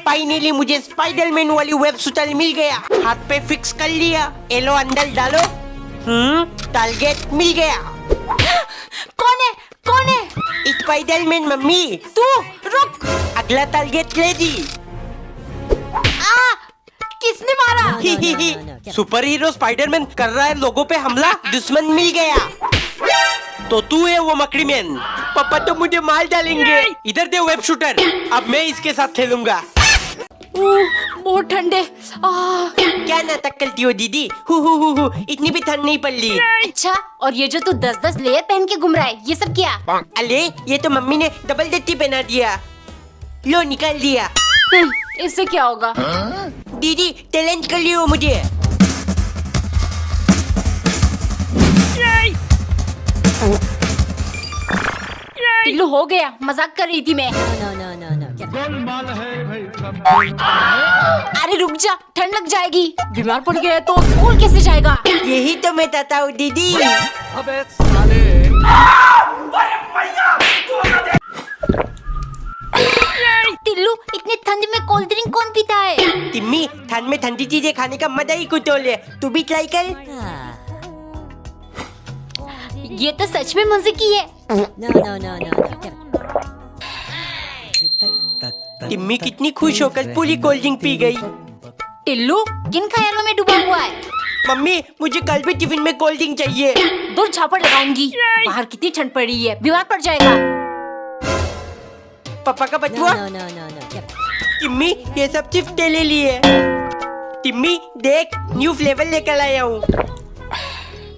Finally मुझे Spiderman वाली web sweater मिल गया। हाथ पे फिक्स कर लिया। एलो अंदर डालो। टारगेट मिल गया। कौन है? कौन है? Spiderman mummy. तू रुक। अगला टारगेट रेडी। किसने मारा? सुपर हीरो स्पाइडरमैन कर रहा है लोगों पे हमला। दुश्मन मिल गया। तो तू है वो मकड़ी मैन। पापा तो मुझे मार डालेंगे। इधर दे वेब शूटर। अब मैं इसके साथ खेलूंगा। बहुत ठंडे। क्या नाटक करती हो दीदी? हु इतनी भी ठंड नहीं पड़ रही। अच्छा, और ये जो तू 10-10 लेयर पहन के घूम रहा है, ये सब क्या? अरे ये तो मम्मी ने डबल डट्टी पहना दिया। लो निकाल दिया। इससे क्या होगा? दीदी टैलेंट कर लियो मुझे। टिल्लू हो गया, मजाक कर रही थी मैं। अरे रुक जा, ठंड लग जाएगी। बीमार पड़ गया तो स्कूल कैसे जाएगा? यही तो मैं कहता हूँ दीदी। अबे साले। टिल्लू, इतनी ठंड में कोल्ड ड्रिंक कौन पीता है? तिम्मी, ठंड में ठंडी चीजें खाने का मजा ही कुछ और है। तू भी ट्राई कर। ये तो सच में मजे की है। तिम्मी कितनी खुश होकर पूरी कोल्ड ड्रिंक पी गई। टिल्लू किन ख्यालों में डूबा हुआ है? मम्मी मुझे कल भी टिफिन में कोल्ड ड्रिंक चाहिए। दो झापड़ लगाऊंगी। बाहर कितनी ठंड पड़ रही है, बीमार पड़ जाएगा। पापा का बचुआ। तिम्मी ये सब सिर्फ तेरे लिए। तिम्मी देख, न्यू फ्लेवर लेकर आया हूँ।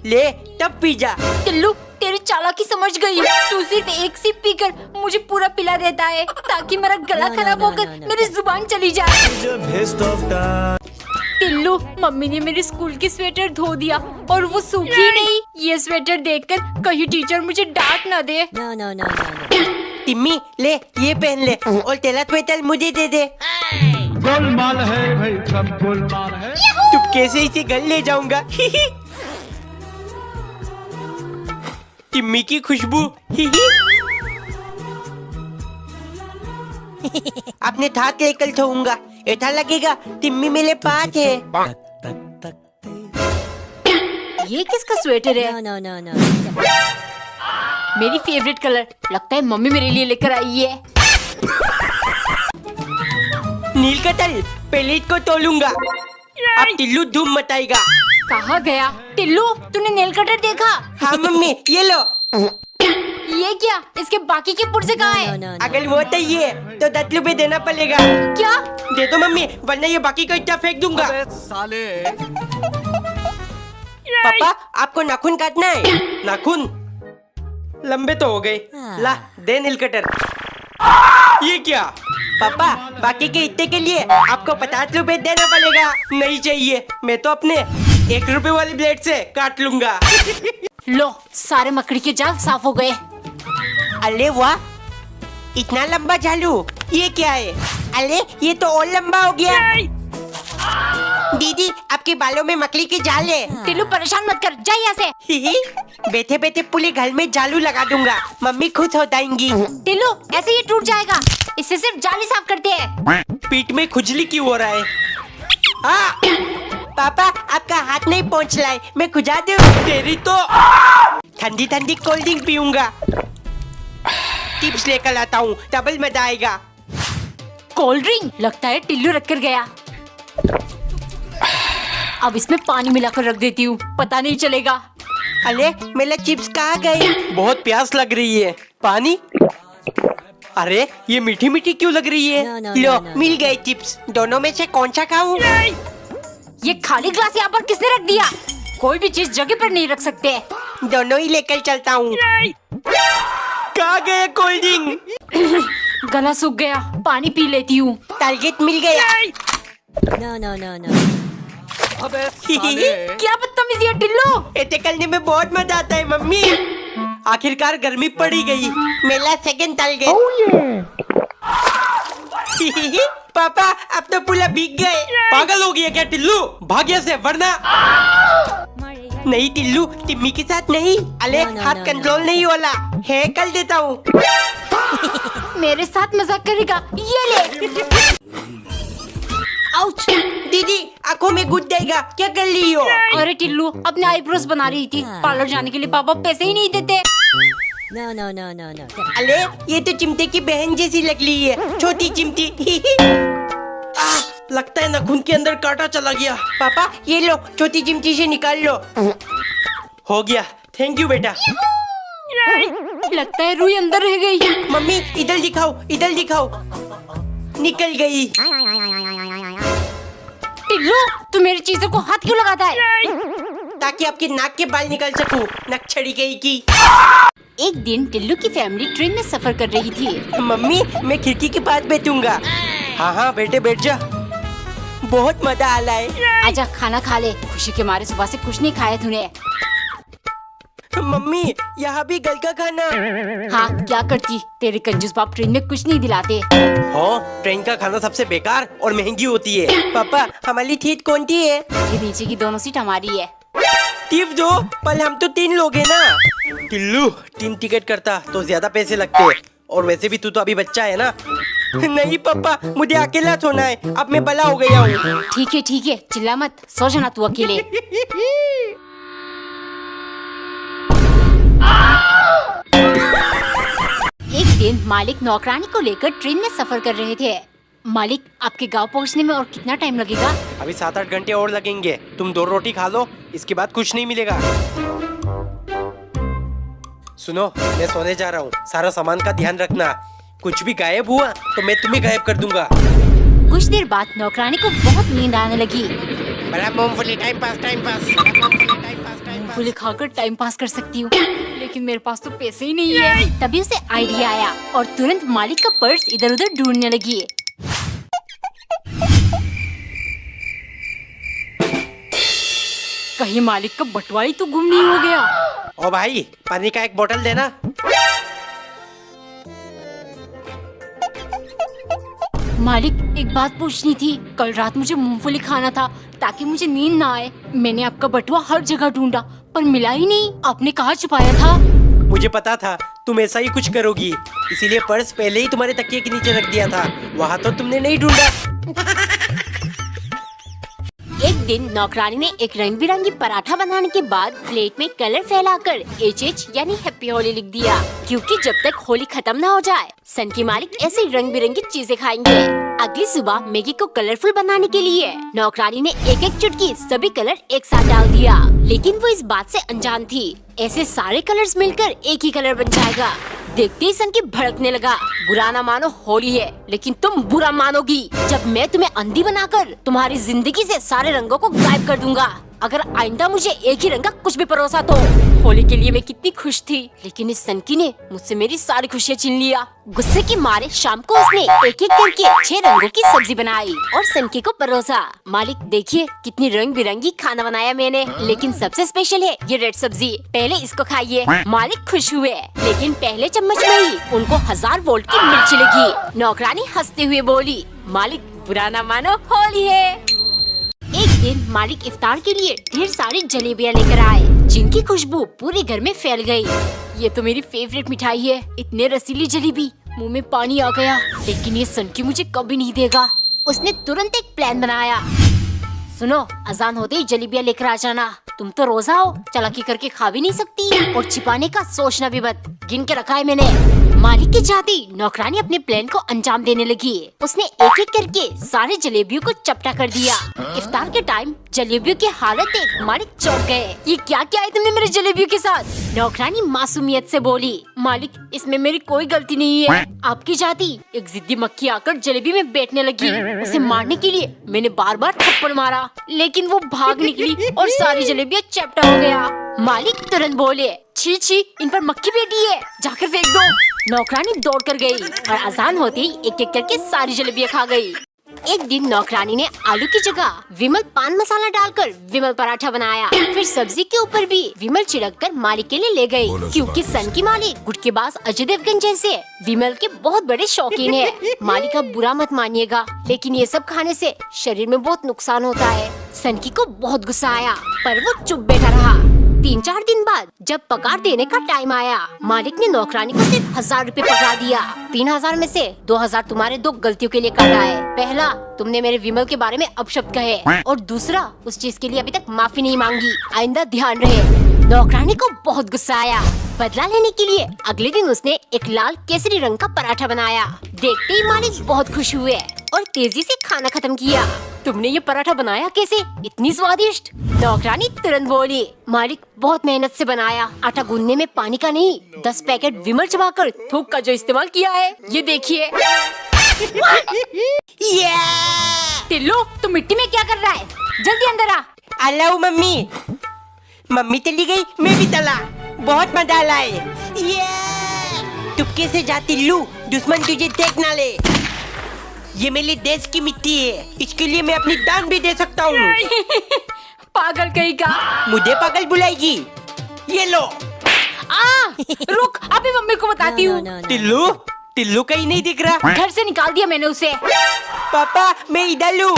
ले तब पी जा। टिल्लू तेरी चालाकी समझ गई। तू सिर्फ एक सिप पीकर मुझे पूरा पिला देता है ताकि मेरा गला खराब होकर मेरी जुबान चली जाए। टिल्लू, मम्मी ने मेरे स्कूल की स्वेटर धो दिया और वो सूखी नहीं। ये स्वेटर देखकर कहीं टीचर मुझे डांट ना दे। तिम्मी ले ये पहन ले और तेरा स्वेटर मुझे दे दे। गोलमाल है भाई, सब गोलमाल है। तू कैसे इसे घर ले जाऊंगा। तिम्मी की खुशबू। अपने हाथ लेकर धोऊंगा। ऐसा लगेगा तिम्मी मेरे पास है। ये किसका स्वेटर है? मेरी फेवरेट कलर। लगता है मम्मी मेरे लिए लेकर आई है। नील कटल पहले इसको तोलूंगा। अब टिल्लू धूम मचाएगा। कहाँ गया? टिल्लू तूने नेल कटर देखा? हाँ मम्मी ये लो। ये क्या? इसके बाकी के पुर्जे कहाँ है? अगर वो चाहिए तो 10 रुपए देना पड़ेगा। क्या? दे दो मम्मी, वरना ये बाकी का इतना फेंक दूंगा। अबे साले। पापा आपको नाखून काटना है? नाखून लंबे तो हो गए। ला दे नील कटर। ये क्या? पापा बाकी के इतने के लिए आपको 50 रुपए देना पड़ेगा। नहीं चाहिए, मैं तो अपने 1 रुपए वाली ब्लेड से काट लूंगा। लो, सारे मकड़ी के जाल साफ हो गए। अरे वाह, इतना लंबा झालू। ये क्या है? अरे ये तो और लंबा हो गया। दीदी आपके बालों में मकड़ी की जाल है। टिल्लू परेशान मत कर, जा यहाँ से। बैठे बैठे पूरे घर में जालू लगा दूंगा। मम्मी खुश हो जाएंगी। टिल्लू ऐसे ही टूट जाएगा। इससे सिर्फ जाल ही साफ करते हैं। पीठ में खुजली क्यों हो रहा है? पापा आपका हाथ नहीं पहुँच रहा है, मैं खुजा दूं? तेरी तो ठंडी ठंडी कोल्ड ड्रिंक पीऊंगा। टिप्स लेकर आता हूँ, डबल मजा आएगा। Cold drink? लगता है टिल्लू रख कर गया। अब इसमें पानी मिलाकर रख देती हूँ, पता नहीं चलेगा। अरे मेरे चिप्स कहाँ गए? बहुत प्यास लग रही है। पानी? अरे ये मीठी मीठी क्यों लग रही है? लो मिल गए चिप्स। दोनों में से कौन सा खाऊं? ये खाली ग्लास यहाँ पर किसने रख दिया? कोई भी चीज जगह पर नहीं रख सकते। दोनों ही लेकर चलता हूँ। कहाँ गए कोल्ड ड्रिंक? गला सूख गया, पानी पी लेती हूँ। टारगेट मिल गया। अबे साले। क्या बदतमीजी है टिल्लू। ऐसे करने में बहुत मजा आता है मम्मी। आखिरकार गर्मी पड़ी गई। मेरा सेकंड टारगेट। पापा अब तो पूरा भीग गए। पागल हो गया क्या टिल्लू? भाग्य से वरना। नहीं टिल्लू, टिम्मी के साथ नहीं। अरे हाथ कंट्रोल नहीं होला है, कर देता हूँ। मेरे साथ मजाक करेगा? ये ले। दीदी आंखों में गुद देगा, क्या कर रही हो? अरे टिल्लू, अपने आईब्रोज बना रही थी। पार्लर जाने के लिए पापा पैसे ही नहीं देते। No. अरे ये तो चिमटे की बहन जैसी लग रही है, छोटी चिमटी। लगता है नाखून के अंदर कांटा चला गया। पापा ये लो, छोटी चिमटी से निकाल लो। हो गया, थैंक यू बेटा। लगता है रुई अंदर रह गई। मम्मी इधर दिखाओ, इधर दिखाओ। निकल गई। टिल्लू, तू मेरी चीजों को हाथ क्यों लगाता है? ताकि आपके नाक के बाल निकाल सकूं। नक छड़ी गई की। एक दिन टिल्लू की फैमिली ट्रेन में सफर कर रही थी। मम्मी मैं खिड़की के पास बैठूंगा। हाँ बेटे बैठ जा, बहुत मजा आ रहा है। आजा खाना खा ले। खुशी के मारे सुबह से कुछ नहीं खाया तूने। मम्मी यहाँ भी गल का खाना। हाँ क्या करती, तेरे कंजूस बाप ट्रेन में कुछ नहीं दिलाते। हाँ ट्रेन का खाना सबसे बेकार और महंगी होती है। पापा हमारी सीट कौन सी है? ये नीचे की दोनों सीट हमारी है। टिप दो, पर हम तो 3 लोग हैं ना। टिल्लू 3 टिकट करता तो ज्यादा पैसे लगते, और वैसे भी तू तो अभी बच्चा है ना। नहीं पापा, मुझे अकेला सोना है, अब मैं बड़ा हो गया हूँ। ठीक है, चिल्ला मत, सो जाना तू अकेले। एक दिन मालिक नौकरानी को लेकर ट्रेन में सफर कर रहे थे। मालिक, आपके गांव पहुंचने में और कितना टाइम लगेगा? अभी 7-8 घंटे और लगेंगे। तुम 2 रोटी खा लो, इसके बाद कुछ नहीं मिलेगा। सुनो, मैं सोने जा रहा हूँ, सारा सामान का ध्यान रखना। कुछ भी गायब हुआ तो मैं तुम्हें गायब कर दूंगा। कुछ देर बाद नौकरानी को बहुत नींद आने लगी। बड़ा मूंगफली, टाइम पास। मूंगफली खाकर टाइम पास कर सकती हूँ, लेकिन मेरे पास तो पैसे ही नहीं है। तभी उसे आइडिया आया और तुरंत मालिक का पर्स इधर उधर ढूंढने लगी। कहीं मालिक का बटुआ ही तो गुम नहीं हो गया। ओ भाई, पानी का एक बोतल देना। मालिक, एक बात पूछनी थी। कल रात मुझे मूंगफली खाना था ताकि मुझे नींद ना आए। मैंने आपका बटुआ हर जगह ढूंढा पर मिला ही नहीं। आपने कहाँ छुपाया था? मुझे पता था तुम ऐसा ही कुछ करोगी, इसीलिए पर्स पहले ही तुम्हारे तकिए के नीचे रख दिया था। वहाँ तो तुमने नहीं ढूंढा। एक दिन नौकरानी ने एक रंग बिरंगी पराठा बनाने के बाद प्लेट में कलर फैलाकर HH यानी हैप्पी होली लिख दिया, क्योंकि जब तक होली खत्म ना हो जाए सन की मालिक ऐसे रंग बिरंगी चीजें खाएंगे। अगली सुबह मैगी को कलरफुल बनाने के लिए नौकरानी ने एक एक चुटकी सभी कलर एक साथ डाल दिया, लेकिन वो इस बात से अनजान थी ऐसे सारे कलर्स मिलकर एक ही कलर बन जाएगा। देखते ही सन की भड़कने लगा। बुरा ना मानो, होली है, लेकिन तुम बुरा मानोगी जब मैं तुम्हें अंधी बनाकर तुम्हारी जिंदगी से सारे रंगों को गायब कर दूंगा। अगर आइंदा मुझे एक ही रंग का कुछ भी परोसा तो। होली के लिए मैं कितनी खुश थी, लेकिन इस सनकी ने मुझसे मेरी सारी खुशियाँ छीन लिया। गुस्से के मारे शाम को उसने एक एक करके 6 रंगों की सब्जी बनाई और सनकी को परोसा। मालिक देखिए कितनी रंग बिरंगी खाना बनाया मैंने, लेकिन सबसे स्पेशल है ये रेड सब्जी, पहले इसको खाइए। मालिक खुश हुए, लेकिन पहले चम्मच में ही उनको 1000 वोल्ट की मिर्च लगी। नौकरानी हंसते हुए बोली, मालिक बुरा ना मानो, होली है। एक दिन मालिक इफ्तार के लिए ढेर सारी जलेबियाँ लेकर आए, जिनकी खुशबू पूरे घर में फैल गई। ये तो मेरी फेवरेट मिठाई है। इतने रसीली जलेबी, मुंह में पानी आ गया। लेकिन ये सनकी मुझे कभी नहीं देगा। उसने तुरंत एक प्लान बनाया। सुनो, अजान होते ही जलेबियाँ लेकर आ जाना। तुम तो रोजा हो, चालाकी करके खा भी नहीं सकती और छिपाने का सोचना भी मत। गिन के रखा है मैंने। मालिक की चाहती नौकरानी अपने प्लान को अंजाम देने लगी। उसने एक एक करके सारे जलेबियों को चपटा कर दिया। इफ्तार के टाइम जलेबियों की हालत देख मालिक चौंक गए। ये क्या किया है तुमने मेरे जलेबियों के साथ? नौकरानी मासूमियत से बोली, मालिक इसमें मेरी कोई गलती नहीं है। आपकी चाहती एक जिद्दी मक्खी आकर जलेबी में बैठने लगी। उसे मारने के लिए मैंने बार बार थप्पड़ मारा, लेकिन वो भाग निकली और सारी जलेबियाँ चपटा हो गया। मालिक तुरंत बोले, छी छी, इन पर मक्खी बैठी है, जाकर फेंक दो। नौकरानी दौड़ कर गई और अजान होते ही एक एक करके सारी जलेबियाँ खा गई। एक दिन नौकरानी ने आलू की जगह विमल पान मसाला डालकर विमल पराठा बनाया। फिर सब्जी के ऊपर भी विमल छिड़क कर मालिक के लिए ले गई, क्योंकि सन की मालिक गुटकेबाज अजय देवगन जैसे विमल के बहुत बड़े शौकीन है। मालिक आप बुरा मत मानिएगा, लेकिन ये सब खाने से शरीर में बहुत नुकसान होता है। सनकी को बहुत गुस्सा आया, पर वो चुप बैठा रहा। 3-4 दिन बाद जब पगार देने का टाइम आया, मालिक ने नौकरानी को सिर्फ 1000 रुपए पकड़ा दिया। 3000 में से 2000 तुम्हारे 2 गलतियों के लिए काटा है। पहला, तुमने मेरे विमल के बारे में अपशब्द कहे, और दूसरा, उस चीज के लिए अभी तक माफी नहीं मांगी। आइंदा ध्यान रहे। नौकरानी को बहुत गुस्सा आया। बदला लेने के लिए अगले दिन उसने एक लाल केसरी रंग का पराठा बनाया। देखते ही मालिक बहुत खुश हुए और तेजी से खाना खत्म किया। तुमने ये पराठा बनाया कैसे? इतनी स्वादिष्ट। नौकरानी तुरंत बोली, मालिक बहुत मेहनत से बनाया। आटा गूंदने में पानी का नहीं, 10 पैकेट विमल चबाकर थूक का जो इस्तेमाल किया है, ये देखिए। टिल्लू, तुम मिट्टी में क्या कर रहा है? जल्दी अंदर आ। Allow mummy. मम्मी चली गई, मैं भी चला। बहुत मजा आया है। चुपके से जा टिल्लू, दुश्मन तुझे देख ना ले। ये मेरे देश की मिट्टी है, इसके लिए मैं अपनी जान भी दे सकता हूँ। पागल कहीं का। मुझे पागल बुलाएगी? ये लो। रुक, अभी मम्मी को बताती हूँ। टिल्लू, टिल्लू कहीं नहीं दिख रहा। घर से निकाल दिया मैंने उसे। पापा, मैं इधर हूँ।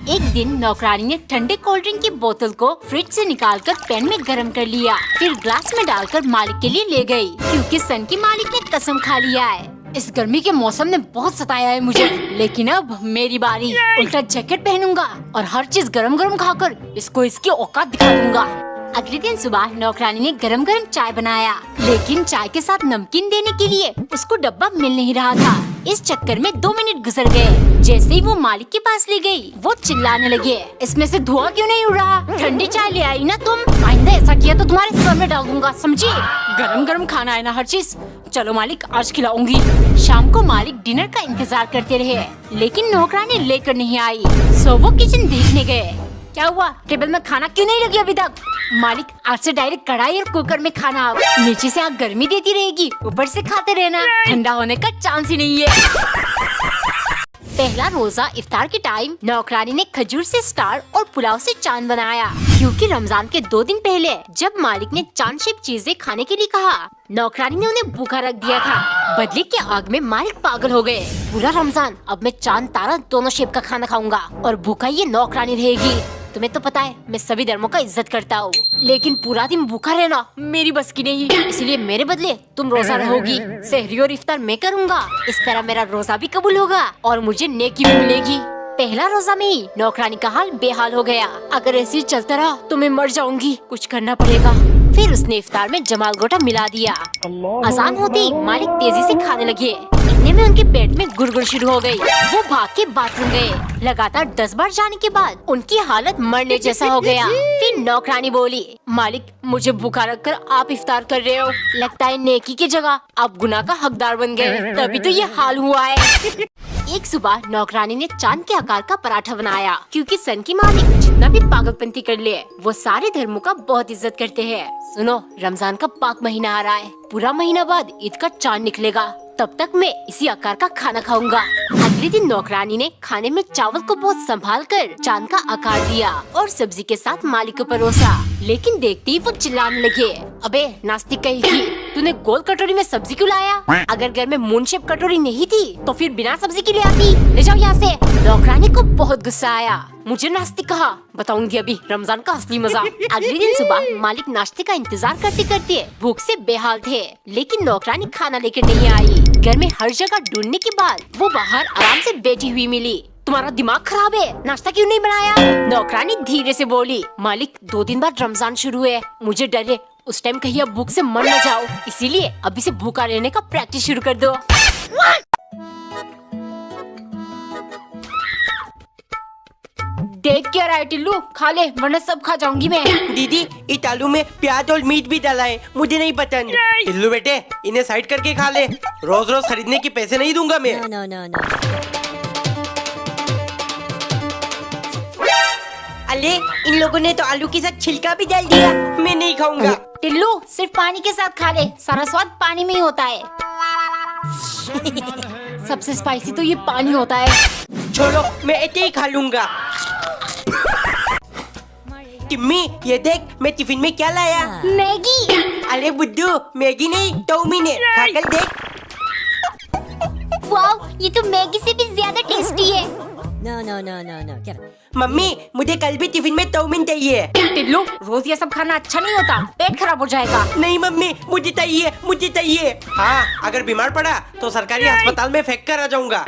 एक दिन नौकरानी ने ठंडे कोल्ड ड्रिंक की बोतल को फ्रिज से निकालकर पैन में गर्म कर लिया, फिर ग्लास में डालकर मालिक के लिए ले गई, क्योंकि सन की मालिक ने कसम खा लिया है। इस गर्मी के मौसम ने बहुत सताया है मुझे, लेकिन अब मेरी बारी। उल्टा जैकेट पहनूंगा और हर चीज गरम गरम खाकर इसको इसकी औकात दिखा दूंगा। अगले दिन सुबह नौकरानी ने गरम गरम चाय बनाया, लेकिन चाय के साथ नमकीन देने के लिए उसको डब्बा मिल नहीं रहा था। इस चक्कर में 2 मिनट गुजर गए। जैसे ही वो मालिक के पास ले गई, वो चिल्लाने लगे, इसमें से धुआं क्यों नहीं उड़ रहा? ठंडी चाय ले आई ना तुम? आइंदा ऐसा किया तो तुम्हारे सर में डाल दूंगा, समझी? गरम गरम खाना है ना हर चीज। चलो मालिक, आज खिलाऊंगी। शाम को मालिक डिनर का इंतजार करते रहे, लेकिन नौकरानी लेकर नहीं आई। सो वो किचन देखने गए। क्या हुआ? टेबल में खाना क्यों नहीं लगी अभी तक? मालिक, आज से डायरेक्ट कढ़ाई और कुकर में खाना। आप नीचे से आग गर्मी देती रहेगी, ऊपर से खाते रहना। ठंडा होने का चांस ही नहीं है। पहला रोजा इफ्तार के टाइम नौकरानी ने खजूर से स्टार और पुलाव से चांद बनाया, क्योंकि रमजान के 2 दिन पहले जब मालिक ने चांद शेप चीजें खाने के लिए कहा, नौकरानी ने उन्हें भूखा रख दिया था। बदले के आग में मालिक पागल हो गए। पूरा रमजान अब मैं चांद तारा दोनों शेप का खाना खाऊंगा और भूखा ये नौकरानी रहेगी। तुम्हें तो पता है मैं सभी धर्मों का इज्जत करता हूँ, लेकिन पूरा दिन भूखा रहना मेरी बस की नहीं, इसलिए मेरे बदले तुम रोजा रहोगी। सहरी और इफ्तार मैं करूँगा, इस तरह मेरा रोजा भी कबूल होगा और मुझे नेकी भी मिलेगी। पहला रोजा में ही नौकरानी का हाल बेहाल हो गया। अगर ऐसे ही चलता रहा तो मैं मर जाऊंगी, कुछ करना पड़ेगा। फिर उसने इफ्तार में जमाल गोटा मिला दिया। अजान होते ही मालिक तेजी से खाने लगे। इतने में उनके पेट में गुड़गुड़ शुरू हो गई। वो भाग के बाथरूम गए। लगातार 10 बार जाने के बाद उनकी हालत मरने जैसा हो गया। फिर नौकरानी बोली, मालिक मुझे भूखा रखकर आप इफ्तार कर रहे हो, लगता है नेकी की जगह आप गुनाह का हकदार बन गए, तभी तो ये हाल हुआ है। एक सुबह नौकरानी ने चांद के आकार का पराठा बनाया, क्योंकि सन की मालिक जितना भी पागलपंती कर ले, वो सारे धर्मों का बहुत इज्जत करते हैं। सुनो, रमजान का पाक महीना आ रहा है, पूरा महीना बाद ईद का चांद निकलेगा, तब तक मैं इसी आकार का खाना खाऊंगा। अगले दिन नौकरानी ने खाने में चावल को बहुत संभाल कर चांद का आकार दिया और सब्जी के साथ मालिक को परोसा, लेकिन देखते ही वो चिल्लाने लगे, अबे नास्तिक कहीं की, तूने गोल कटोरी में सब्जी क्यों लाया? अगर घर में मून शेप कटोरी नहीं थी तो फिर बिना सब्जी के लिए आती, ले जाओ यहाँ से। नौकरानी को बहुत गुस्सा आया, मुझे नास्तिक कहा, बताऊंगी अभी रमजान का असली मजा। अगले दिन सुबह मालिक नाश्ते का इंतजार करते करते भूख से बेहाल थे, लेकिन नौकरानी खाना लेकर नहीं आई। घर में हर जगह ढूंढने के बाद वो बाहर आराम से बैठी हुई मिली। तुम्हारा दिमाग खराब है, नाश्ता क्यों नहीं बनाया? नौकरानी धीरे से बोली, मालिक 2 दिन बाद रमजान शुरू है, मुझे डर है उस टाइम कहीं अब भूख से मर न जाओ, इसीलिए अभी से भूखा रहने का प्रैक्टिस शुरू कर दो। देख क्या रहा है टिल्लू, खा ले वरना सब खा जाऊंगी मैं। दीदी, इस आलू में प्याज और मीट भी डाला है, मुझे नहीं पसंद। टिल्लू बेटे, इन्हें साइड करके खा ले, रोज रोज खरीदने के पैसे नहीं दूंगा मैं। अरे इन लोगों ने तो आलू के साथ छिलका भी डाल दिया, मैं नहीं खाऊंगा। टिल्लू सिर्फ पानी के साथ खा ले, सारा स्वाद पानी में ही होता है। सबसे स्पाइसी तो ये पानी होता है। छोड़ो, मैं ऐसे ही खा लूंगा। टिम्मी, ये देख मैं टिफिन में क्या लाया। मैगी। अरे बुद्धू, मैगी नहीं टोमीने, खाकर देख। वाव, ये तो मैगी से भी ज्यादा टेस्टी है। मम्मी मुझे कल भी टिफिन में चाउमीन चाहिए। टिल्लू, रोज ये सब खाना अच्छा नहीं होता, पेट खराब हो जाएगा। नहीं मम्मी, मुझे चाहिए, मुझे चाहिए। हाँ, अगर बीमार पड़ा तो सरकारी अस्पताल में फेंक कर आ जाऊंगा।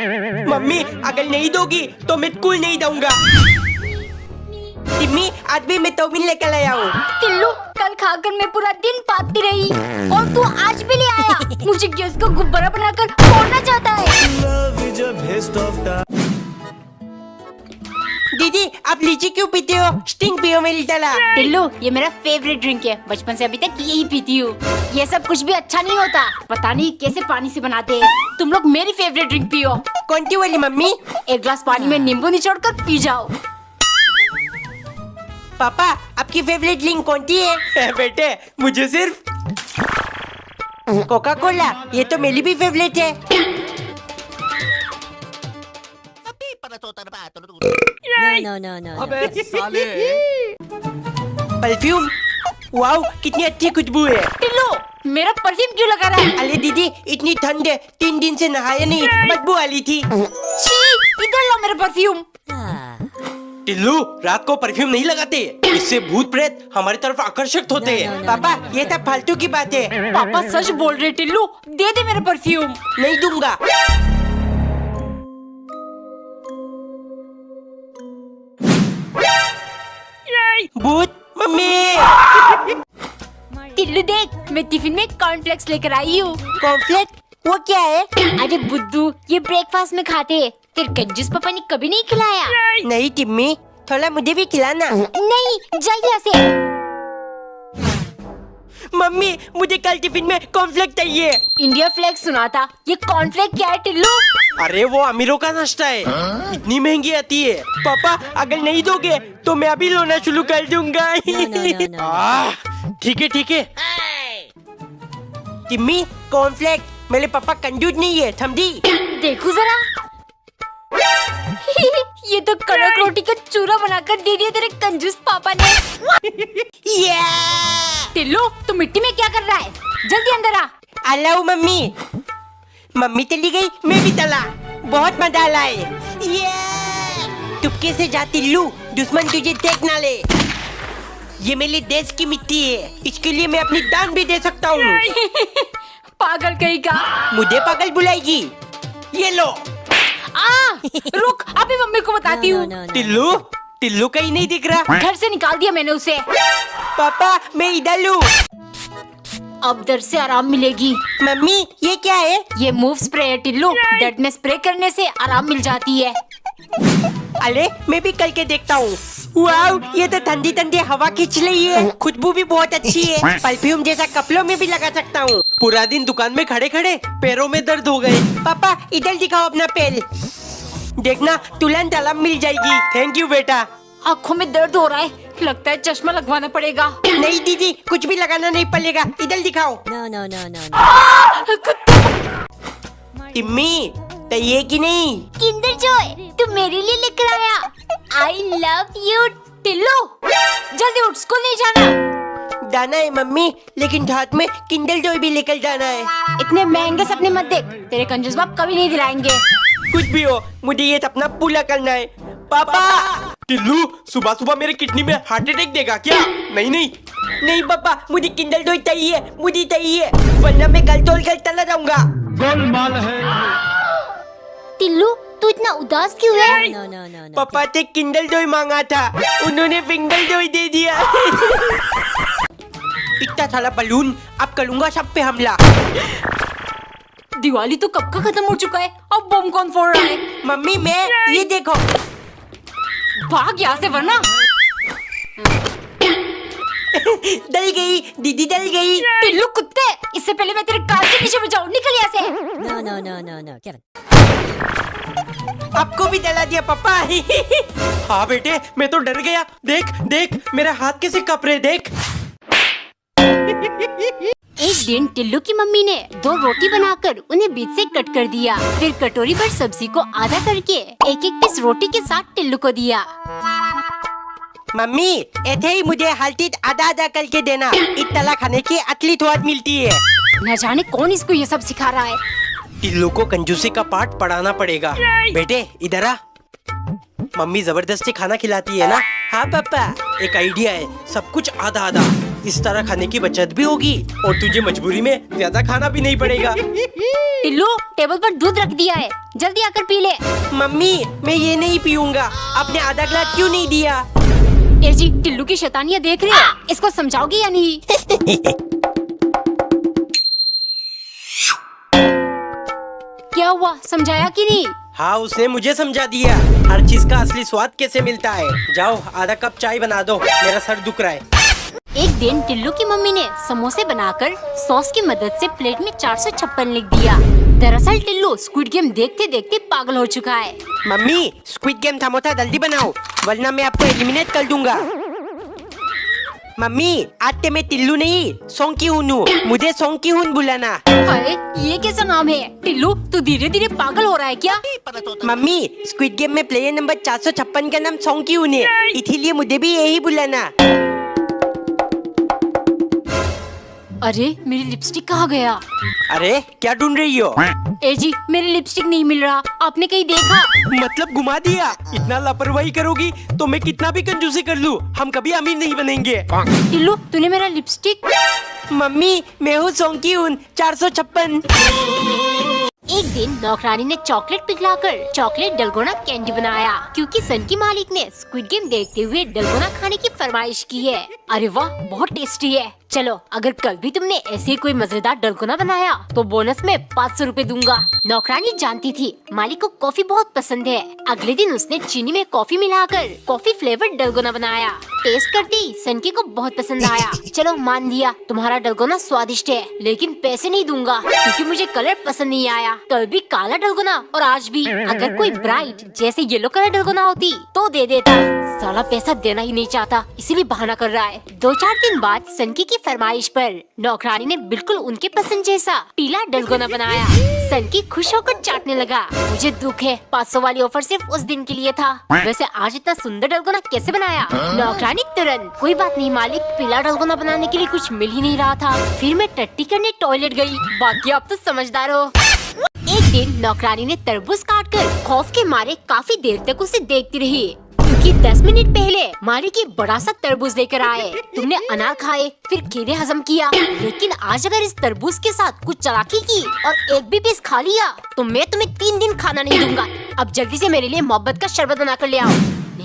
मम्मी अगर नहीं दोगी तो मैं स्कूल नहीं जाऊंगा। टिम्मी, आज भी मैं चाउमीन लेकर आया हूँ। टिल्लू, कल खाकर मैं पूरा दिन पाती रही और तू आज भी ले आया। मुझे गैस को गुब्बारा बनाकर फोड़ना चाहता है। दीदी आप लीची क्यों पीते हो? स्टिंग पियो मेरी तरह। टिल्लू, ये मेरा फेवरेट ड्रिंक है, बचपन से अभी तक यही पीती हूँ। ये सब कुछ भी अच्छा नहीं होता, पता नहीं कैसे पानी से बनाते हैं। तुम लोग मेरी फेवरेट ड्रिंक पियो। कौन सी वाली मम्मी? एक गिलास पानी में नींबू निचोड़कर पी जाओ। पापा आपकी फेवरेट ड्रिंक कौन सी है? बेटे मुझे सिर्फ कोका कोला, ये तो मेरी भी फेवरेट है। अबे साले। परफ्यूम, वाओ कितनी अच्छी खुशबू है। टिल्लू, मेरा परफ्यूम क्यों लगा रहा है? अरे दीदी इतनी ठंड है, 3 दिन से नहाया नहीं, बदबू आ रही थी। छी, इधर लो मेरा परफ्यूम। टिल्लू, रात को परफ्यूम नहीं लगाते, इससे भूत प्रेत हमारी तरफ आकर्षित होते हैं। पापा ये सब फालतू की बात है। पापा सच बोल रहे। टिल्लू, दे दे मेरा परफ्यूम। नहीं दूंगा। भूत मम्मी। टिल्लू देख, मैं टिफिन में कॉर्नफ्लेक्स लेकर आई हूँ। कॉर्नफ्लेक्स, वो क्या है? अरे बुद्धू, ये ब्रेकफास्ट में खाते हैं। तेरे कंजूस पापा ने कभी नहीं खिलाया। नहीं टिम्मी, थोड़ा मुझे भी खिलाना। नहीं, जाइए से। मम्मी मुझे कल टिफिन में कॉर्नफ्लेक्स चाहिए। इंडिया फ्लैग सुना था, ये कॉर्नफ्लेक्स क्या है टिल्लू? अरे वो अमीरों का नाश्ता है, इतनी महंगी आती है। पापा अगर नहीं दोगे तो मैं अभी रोना शुरू कर दूंगा। ठीक है ठीक है। टिम्मी, कॉर्नफ्लेक्स, मेरे पापा कंजूस नहीं है, समझी? देखो जरा। ये तो कड़क रोटी का चूरा बनाकर दे दिया तेरे कंजूस पापा ने। टिल्लू, तू मिट्टी में क्या कर रहा है? जल्दी अंदर आ। Allow mummy. मम्मी चली गई, मैं भी चला। बहुत मजा आ रहा है। चुपके से जा टिल्लू, दुश्मन तुझे देख ना ले। ये मेरे देश की मिट्टी है, इसके लिए मैं अपनी जान भी दे सकता हूँ। पागल कहीं का। मुझे पागल बुलाएगी? ये लो। रुक, अभी मम्मी को बताती हूँ। टिल्लू, टिल्लू कहीं नहीं दिख रहा। घर से निकाल दिया मैंने उसे। पापा मैं इधर हूँ। अब दर्द से आराम मिलेगी। मम्मी ये क्या है? ये मूव स्प्रे है टिल्लू, दर्द में स्प्रे करने से आराम मिल जाती है। अरे मैं भी करके देखता हूँ। वाओ, ये तो ठंडी ठंडी हवा खींच रही है, खुशबू भी बहुत अच्छी है। परफ्यूम जैसा कपड़ों में भी लगा सकता हूँ। पूरा दिन दुकान में खड़े खड़े पैरों में दर्द हो गए। पापा इधर दिखाओ अपना पैर, देखना तुरंत आराम मिल जाएगी। थैंक यू बेटा। आँखों में दर्द हो रहा है, लगता है चश्मा लगवाना पड़ेगा। नहीं दीदी, कुछ भी लगाना नहीं पड़ेगा, इधर दिखाओ। टिम्मी तो ये की नहीं? किंडर जॉय, तू मेरे लिए लेकर आया। I love you Tillu. जल्दी उठ, स्कूल नहीं जाना। जाना है मम्मी, लेकिन साथ में किंडर जॉय भी लेकर जाना है। इतने महंगे सपने मत देख, तेरे कंजूस बाप कभी नहीं दिलाएंगे। कुछ भी हो, मुझे ये सपना पूरा करना है। पापा। टिल्लू, सुबह सुबह मेरे किडनी में हार्ट अटैक देगा क्या? नहीं नहीं नहीं पापा, मुझे किंडर जॉय चाहिए, मुझे चाहिए, वरना मैं कल तोड़ कर चला जाऊंगा। गोलमाल है। टिल्लू, तू इतना उदास क्यों है? पापा से किंडर जॉय मांगा था, उन्होंने फिंगर जॉय दे दिया। इतना सारा बलून, अब करूंगा सब पे हमला। दिवाली तो कब का खत्म हो चुका है, अब बम कौन फोड़ रहा है? मम्मी मैं, ये देखो। भाग यहाँ से वरना। डल गई दीदी, डल गई। टिल्लू कुत्ते, इससे पहले मैं तेरे कान के नीचे बजाऊं, निकल यहाँ से। आपको भी डला दिया पापा। हाँ बेटे, मैं तो डर गया। देख देख मेरा हाथ कैसे कप रहे, देख। एक दिन टिल्लू की मम्मी ने 2 रोटी बनाकर उन्हें बीच से कट कर दिया, फिर कटोरी भर सब्जी को आधा करके एक एक पीस रोटी के साथ टिल्लू को दिया। मम्मी ऐसे ही मुझे हल्दी आधा आधा करके देना, इतना खाने की असली स्वाद मिलती है। न जाने कौन इसको ये सब सिखा रहा है। टिल्लू को कंजूसी का पाठ पढ़ाना पड़ेगा। बेटे इधर आ। मम्मी जबरदस्ती खाना खिलाती है ना। हाँ पापा, एक आइडिया है, सब कुछ आधा आधा, इस तरह खाने की बचत भी होगी और तुझे मजबूरी में ज्यादा खाना भी नहीं पड़ेगा। टिल्लू, टेबल पर दूध रख दिया है, जल्दी आकर पी ले। मम्मी मैं ये नहीं पीऊंगा, आपने आधा गिलास क्यों नहीं दिया? ए जी, टिल्लू की शैतानियां देख रहे हैं, इसको समझाओगी या नहीं? क्या हुआ, समझाया कि नहीं? हाँ, उसने मुझे समझा दिया हर चीज का असली स्वाद कैसे मिलता है। जाओ आधा कप चाय बना दो, मेरा सर दुख रहा है। एक दिन टिल्लू की मम्मी ने समोसे बनाकर सॉस की मदद से प्लेट में 456 लिख दिया। दरअसल टिल्लू स्क्विड गेम देखते देखते पागल हो चुका है। मम्मी स्क्विड गेम समोसा जल्दी बनाओ, वरना मैं आपको एलिमिनेट कर दूंगा। मम्मी आज ते मैं टिल्लू नहीं सोंकी हूँ, मुझे सोंकी हूँ बुलाना। अरे ये कैसा नाम है? टिल्लू तू धीरे धीरे पागल हो रहा है क्या? मम्मी स्क्विड गेम में प्लेयर नंबर 456 का नाम सोंकी हूँ है, इसीलिए मुझे भी यही बुलाना। अरे मेरी लिपस्टिक कहाँ गया? अरे क्या ढूंढ रही हो? ए जी, मेरी लिपस्टिक नहीं मिल रहा, आपने कहीं देखा? मतलब घुमा दिया? इतना लापरवाही करोगी तो मैं कितना भी कंजूसी कर लूं, हम कभी अमीर नहीं बनेंगे। टिल्लू तूने मेरा लिपस्टिक? मम्मी मैं हूँ सोंकी हूँ 456। एक दिन नौकरानी ने चॉकलेट पिघलाकर चॉकलेट डलगोना कैंडी बनाया, क्योंकि सन की मालिक ने स्क्विड गेम देखते हुए डलगोना खाने की फरमाइश की है। अरे वाह, बहुत टेस्टी है। चलो, अगर कल भी तुमने ऐसे कोई मजेदार डलगोना बनाया तो बोनस में 500 रुपए दूंगा। नौकरानी जानती थी मालिक को कॉफी बहुत पसंद है। अगले दिन उसने चीनी में कॉफी मिलाकर कॉफी फ्लेवर्ड डलगोना बनाया। टेस्ट करते ही सनकी को बहुत पसंद आया। चलो मान लिया, तुम्हारा डलगोना स्वादिष्ट है, लेकिन पैसे नहीं दूंगा क्योंकि मुझे कलर पसंद नहीं आया। कल भी काला डलगोना और आज भी। अगर कोई ब्राइट जैसे येलो कलर डलगोना होती तो दे देता। साला पैसा देना ही नहीं चाहता, इसीलिए बहाना कर रहा है। 2-4 दिन बाद सनकी की फरमाइश पर नौकरानी ने बिल्कुल उनके पसंद जैसा पीला डलगोना बनाया। सनकी खुश होकर चाटने लगा। मुझे दुख है, 500 वाली ऑफर सिर्फ उस दिन के लिए था। वैसे आज इतना सुंदर डलगोना कैसे बनाया? नौकरानी तुरंत, कोई बात नहीं मालिक, पीला डलगोना बनाने के लिए कुछ मिल ही नहीं रहा था, फिर मैं टट्टी करने टॉयलेट गई। बाकी आप तो समझदार हो। एक दिन नौकरानी ने तरबूज काटकर खौफ के मारे काफी देर तक उसे देखती रही, क्योंकि 10 मिनट पहले मालिक ये बड़ा सा तरबूज लेकर आए। तुमने अनार खाए, फिर केले हजम किया, लेकिन आज अगर इस तरबूज के साथ कुछ चालाकी की और एक भी पीस खा लिया तो मैं तुम्हें 3 दिन खाना नहीं दूंगा। अब जल्दी से मेरे लिए मोहब्बत का शरबत बनाकर ले आओ।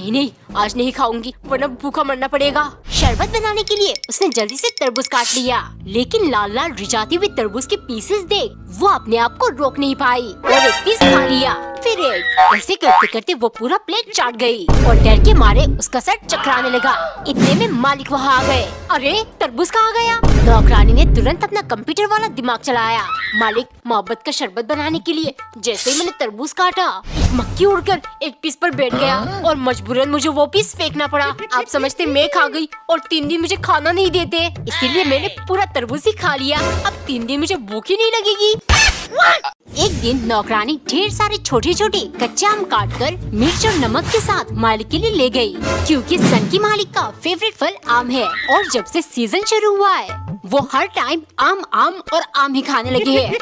नहीं, आज नहीं खाऊंगी, वरना भूखा मरना पड़ेगा। शरबत बनाने के लिए उसने जल्दी से तरबूज काट लिया, लेकिन लाल लाल रिझाती हुई तरबूज के पीसेस देख वो अपने आप को रोक नहीं पाई और एक पीस खा लिया, फिर एक। ऐसे करते करते वो पूरा प्लेट चाट गई और डर के मारे उसका सर चकराने लगा। इतने में मालिक वहाँ आ गए। अरे तरबूज कहाँ गया? नौकरानी ने तुरंत अपना कंप्यूटर वाला दिमाग चलाया। मालिक, मोहब्बत का शरबत बनाने के लिए जैसे ही मैंने तरबूज काटा, एक मक्खी उड़कर एक पीस पर बैठ गया और मजबूरन मुझे वो पीस फेंकना पड़ा। आप समझते मैं खा गई और 3 दिन मुझे खाना नहीं देते, इसीलिए मैंने पूरा तरबूज ही खा लिया। अब 3 दिन मुझे भूख ही नहीं लगेगी। एक दिन नौकरानी ढेर सारे छोटे छोटे कच्चे आम काटकर मिर्च और नमक के साथ मालिक के लिए ले गई, क्योंकि सन की मालिक का फेवरेट फल आम है और जब से सीजन शुरू हुआ है वो हर टाइम आम और आम ही खाने लगे हैं।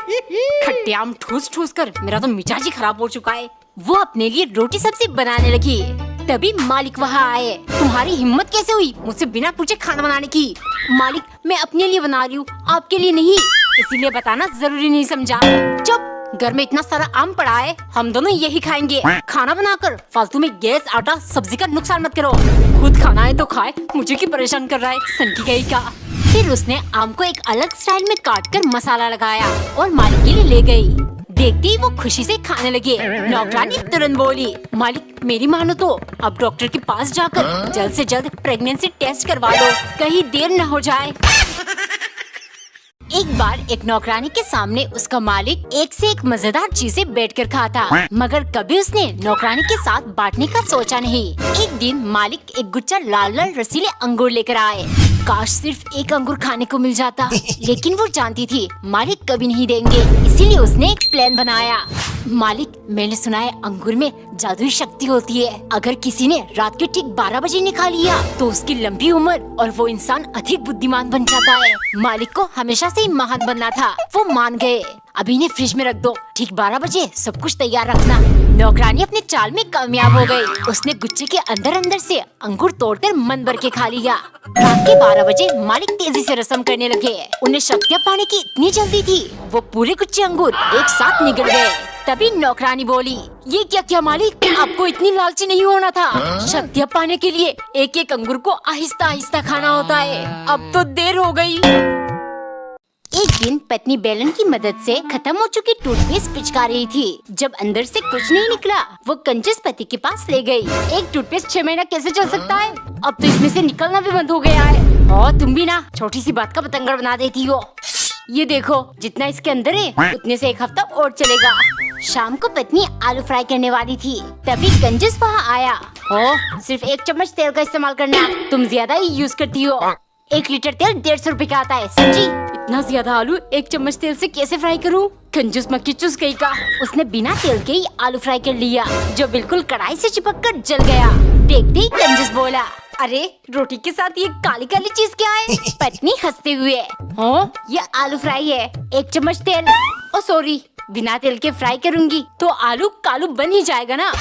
खट्टे आम ठूस ठूस कर मेरा तो मिजाज ही खराब हो चुका है। वो अपने लिए रोटी सब्जी बनाने लगी। तभी मालिक वहाँ आए। तुम्हारी हिम्मत कैसे हुई मुझसे बिना पूछे खाना बनाने की? मालिक, मैं अपने लिए बना रही हूँ, आपके लिए नहीं, इसीलिए बताना जरूरी नहीं समझा। चुप, घर में इतना सारा आम पड़ा है, हम दोनों यही खाएंगे। खाना बनाकर फालतू में गैस, आटा, सब्जी का नुकसान मत करो। खुद खाना है तो खाए, मुझे क्यों परेशान कर रहा है, सनकी गई का। फिर उसने आम को एक अलग स्टाइल में काटकर मसाला लगाया और मालिक के लिए ले गई। देखते ही वो खुशी से खाने लगे। नौकरानी तुरंत बोली, मालिक मेरी मानो तो अब डॉक्टर के पास जाकर जल्द से जल्द प्रेगनेंसी टेस्ट करवा लो, कहीं देर न हो जाए। एक बार एक नौकरानी के सामने उसका मालिक एक से एक मजेदार चीजें बैठकर खाता, मगर कभी उसने नौकरानी के साथ बांटने का सोचा नहीं। एक दिन मालिक एक गुच्छा लाल लाल रसीले अंगूर लेकर आए। काश सिर्फ एक अंगूर खाने को मिल जाता, लेकिन वो जानती थी मालिक कभी नहीं देंगे, इसीलिए उसने एक प्लान बनाया। मालिक, मैंने सुना है अंगूर में जादुई शक्ति होती है। अगर किसी ने रात के ठीक 12 बजे निखा लिया तो उसकी लंबी उम्र और वो इंसान अधिक बुद्धिमान बन जाता है। मालिक को हमेशा से ही महान बनना था, वो मान गए। अभी इन्हें फ्रिज में रख दो, ठीक 12 बजे सब कुछ तैयार रखना। नौकरानी अपने चाल में कामयाब हो गई। उसने गुच्छे के अंदर अंदर से अंगूर तोड़कर मन भर के खा लिया। रात के 12 बजे मालिक तेजी से रस्म करने लगे। उन्हें शक्तियाँ पाने की इतनी जल्दी थी, वो पूरे गुच्छे अंगूर एक साथ निगल गए। तभी नौकरानी बोली, ये क्या क्या मालिक, आपको इतनी लालची नहीं होना था। शक्तियाँ पाने के लिए एक एक अंगूर को आहिस्ता आहिस्ता खाना होता है। अब तो देर हो गई। एक दिन पत्नी बेलन की मदद से खत्म हो चुकी टूथपेस्ट पिचका रही थी। जब अंदर से कुछ नहीं निकला, वो कंजूस पति के पास ले गई। एक टूथपेस्ट 6 महीना कैसे चल सकता है? अब तो इसमें से निकलना भी बंद हो गया है। और तुम भी ना छोटी सी बात का पतंगर बना देती हो। ये देखो, जितना इसके अंदर है उतने से 1 हफ्ता और चलेगा। शाम को पत्नी आलू फ्राई करने वाली थी, तभी कंजूस वहाँ आया। ओ, सिर्फ 1 चम्मच तेल का इस्तेमाल करना, तुम ज्यादा ही यूज करती हो। 1 लीटर तेल 150 रुपए का आता है, समझी? इतना ज्यादा आलू 1 चम्मच तेल से कैसे फ्राई करूं? कंजूस मक्खी चूस गई का। उसने बिना तेल के ही आलू फ्राई कर लिया, जो बिल्कुल कढ़ाई से चिपक कर जल गया। देखते ही कंजूस बोला, अरे रोटी के साथ ये काली काली चीज क्या है? पत्नी हंसते हुए, हो ये आलू फ्राई है, 1 चम्मच तेल। ओ सॉरी, बिना तेल के फ्राई करूंगी तो आलू कालू बन ही जाएगा ना।